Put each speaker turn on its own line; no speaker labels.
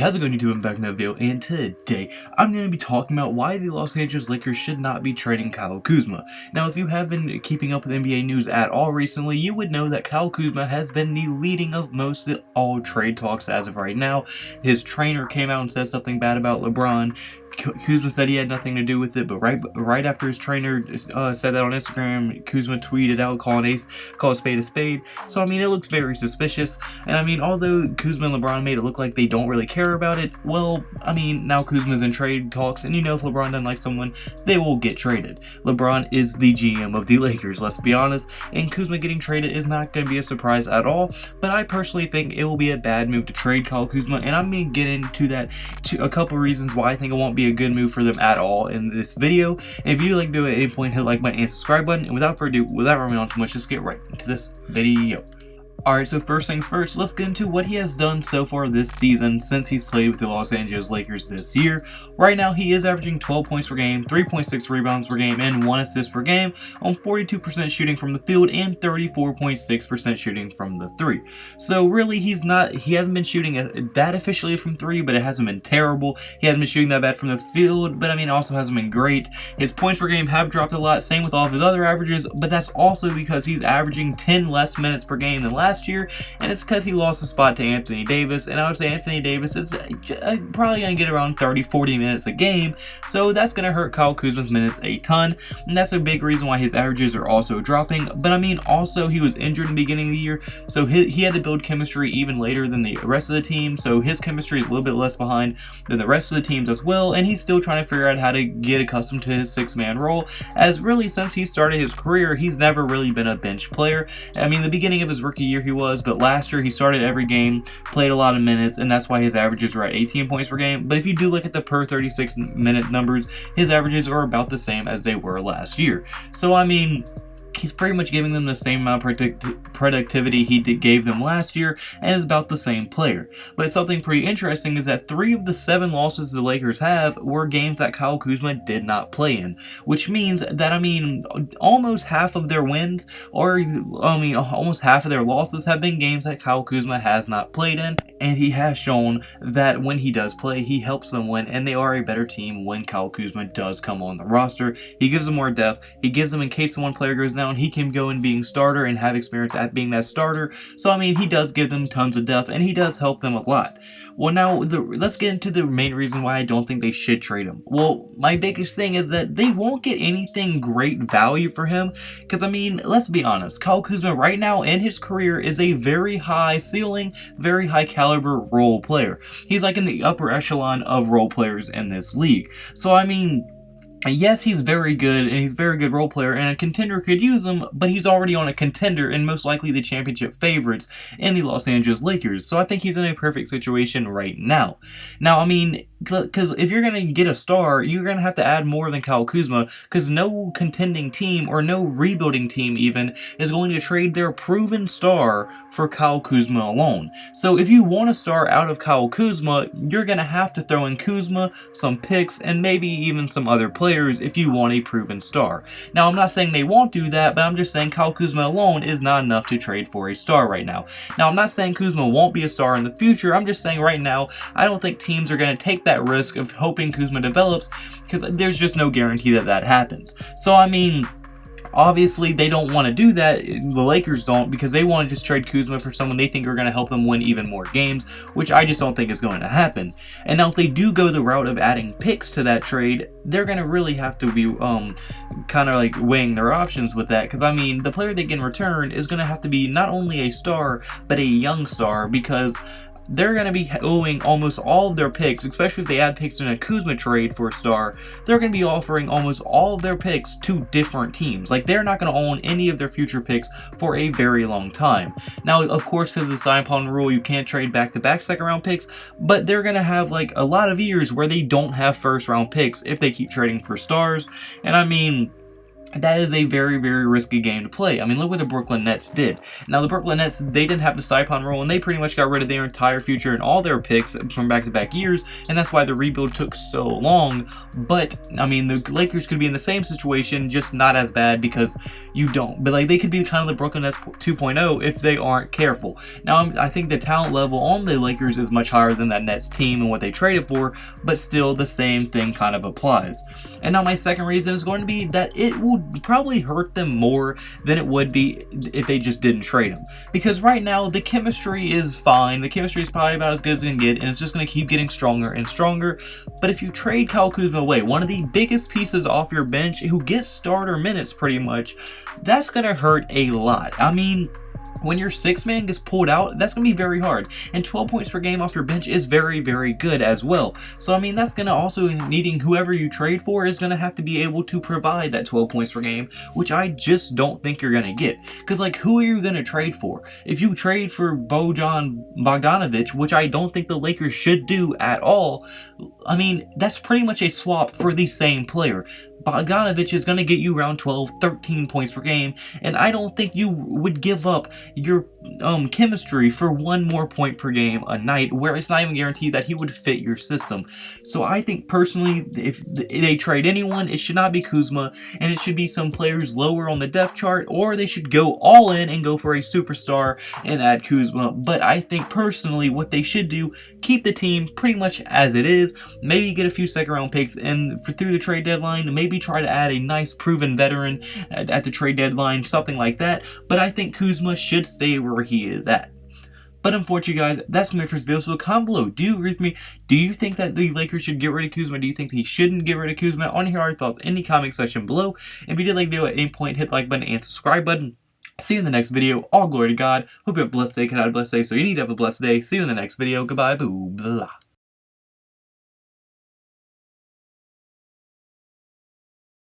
How's it going, YouTube? I'm back in another video, and today I'm going to be talking about why the Los Angeles Lakers should not be trading Kyle Kuzma. Now, if you have been keeping up with NBA news at all recently, you would know that Kyle Kuzma has been the leading of most of all trade talks as of right now. His trainer came out and said something bad about LeBron. Kuzma said he had nothing to do with it, but right after his trainer said that on Instagram, Kuzma tweeted out call a spade a spade. So I mean, it looks very suspicious. And I mean, although Kuzma and LeBron made it look like they don't really care about it, well, I mean, now Kuzma's in trade talks, and you know, if LeBron doesn't like someone, they will get traded. LeBron is the GM of the Lakers, let's be honest, and Kuzma getting traded is not going to be a surprise at all. But I personally think it will be a bad move to trade Kyle Kuzma, and I'm going to get into that to a couple reasons why I think it won't be a good move for them at all in this video. And if you like to do it at any point, hit the like button and subscribe button. And without further ado, without running on too much, let's get right into this video. Alright, so first things first, let's get into what he has done so far this season since he's played with the Los Angeles Lakers this year. Right now, he is averaging 12 points per game, 3.6 rebounds per game, and 1 assist per game on 42% shooting from the field and 34.6% shooting from the 3. So really, he hasn't been shooting that efficiently from 3, but it hasn't been terrible. He hasn't been shooting that bad from the field, but I mean, also hasn't been great. His points per game have dropped a lot, same with all of his other averages, but that's also because he's averaging 10 less minutes per game than last year, and it's because he lost a spot to Anthony Davis, and I would say Anthony Davis is probably going to get around 30-40 minutes a game, so that's going to hurt Kyle Kuzma's minutes a ton, and that's a big reason why his averages are also dropping. But I mean, also he was injured in the beginning of the year, so he had to build chemistry even later than the rest of the team, so his chemistry is a little bit less behind than the rest of the teams as well, and he's still trying to figure out how to get accustomed to his six-man role, as really since he started his career, he's never really been a bench player. I mean, the beginning of his rookie year he was, but last year he started every game, played a lot of minutes, and that's why his averages were at 18 points per game. But if you do look at the per 36 minute numbers, his averages are about the same as they were last year. So I mean, he's pretty much giving them the same amount of productivity he gave them last year, and is about the same player. But something pretty interesting is that 3 of the 7 losses the Lakers have were games that Kyle Kuzma did not play in, which means that, I mean, almost half of their wins, or I mean, almost half of their losses have been games that Kyle Kuzma has not played in, and he has shown that when he does play, he helps them win, and they are a better team when Kyle Kuzma does come on the roster. He gives them more depth, he gives them, in case the one player goes down, he can go in being starter and have experience at being that starter. So I mean, he does give them tons of depth, and he does help them a lot. Well, now let's get into the main reason why I don't think they should trade him. Well, my biggest thing is that they won't get anything great value for him, because I mean, let's be honest, Kyle Kuzma right now in his career is a very high ceiling, very high caliber role player. He's like in the upper echelon of role players in this league. So I mean, yes, he's very good, and he's a very good role player, and a contender could use him, but he's already on a contender, and most likely the championship favorites in the Los Angeles Lakers, so I think he's in a perfect situation right now. Now, I mean, because if you're going to get a star, you're going to have to add more than Kyle Kuzma, because no contending team, or no rebuilding team even, is going to trade their proven star for Kyle Kuzma alone. So if you want a star out of Kyle Kuzma, you're going to have to throw in Kuzma, some picks, and maybe even some other players if you want a proven star. Now, I'm not saying they won't do that, but I'm just saying Kyle Kuzma alone is not enough to trade for a star right now. Now, I'm not saying Kuzma won't be a star in the future. I'm just saying right now, I don't think teams are going to take that risk of hoping Kuzma develops, because there's just no guarantee that that happens. So, I mean, obviously, they don't want to do that. The Lakers don't, because they want to just trade Kuzma for someone they think are going to help them win even more games, which I just don't think is going to happen. And now, if they do go the route of adding picks to that trade, they're going to really have to be kind of like weighing their options with that, because I mean, the player they get in return is going to have to be not only a star, but a young star, because they're going to be owing almost all of their picks, especially if they add picks in a Kuzma trade for a star. They're going to be offering almost all of their picks to different teams. Like, they're not going to own any of their future picks for a very long time. Now, of course, because of the sign-on rule, you can't trade back-to-back second-round picks, but they're going to have, like, a lot of years where they don't have first-round picks if they keep trading for stars. And I mean, that is a very, very risky game to play. I mean, look what the Brooklyn Nets did. Now, the Brooklyn Nets, they didn't have the Saipon rule, and they pretty much got rid of their entire future and all their picks from back-to-back years, and that's why the rebuild took so long. But, I mean, the Lakers could be in the same situation, just not as bad because you don't. But, like, they could be kind of the Brooklyn Nets 2.0 if they aren't careful. Now, I think the talent level on the Lakers is much higher than that Nets team and what they traded for, but still the same thing kind of applies. And now my second reason is going to be that it will probably hurt them more than it would be if they just didn't trade him. Because right now, the chemistry is fine. The chemistry is probably about as good as it can get, and it's just going to keep getting stronger and stronger. But if you trade Kyle Kuzma away, one of the biggest pieces off your bench, who gets starter minutes pretty much, that's going to hurt a lot. I mean, when your sixth man gets pulled out, that's going to be very hard. And 12 points per game off your bench is very, very good as well. So, I mean, that's going to also, needing whoever you trade for is going to have to be able to provide that 12 points per game, which I just don't think you're going to get. Because, like, who are you going to trade for? If you trade for Bojan Bogdanovic, which I don't think the Lakers should do at all, I mean, that's pretty much a swap for the same player. Bogdanovic is going to get you around 12, 13 points per game, and I don't think you would give up your chemistry for one more point per game a night, where it's not even guaranteed that he would fit your system. So I think personally, if they trade anyone, it should not be Kuzma, and it should be some players lower on the depth chart, or they should go all in and go for a superstar and add Kuzma. But I think personally, what they should do, keep the team pretty much as it is, maybe get a few second round picks, and through the trade deadline, maybe try to add a nice proven veteran at the trade deadline, something like that. But I think Kuzma should stay where he is at. But unfortunately, guys, that's my first video, so comment below. Do you agree with me? Do you think that the Lakers should get rid of Kuzma? Do you think he shouldn't get rid of Kuzma? I want to hear your thoughts in the comment section below. If you did like the video at any point, hit the like button and subscribe button. See you in the next video. All glory to God. Hope you have a blessed day. Can I have a blessed day? So you need to have a blessed day. See you in the next video. Goodbye. Boo. Blah.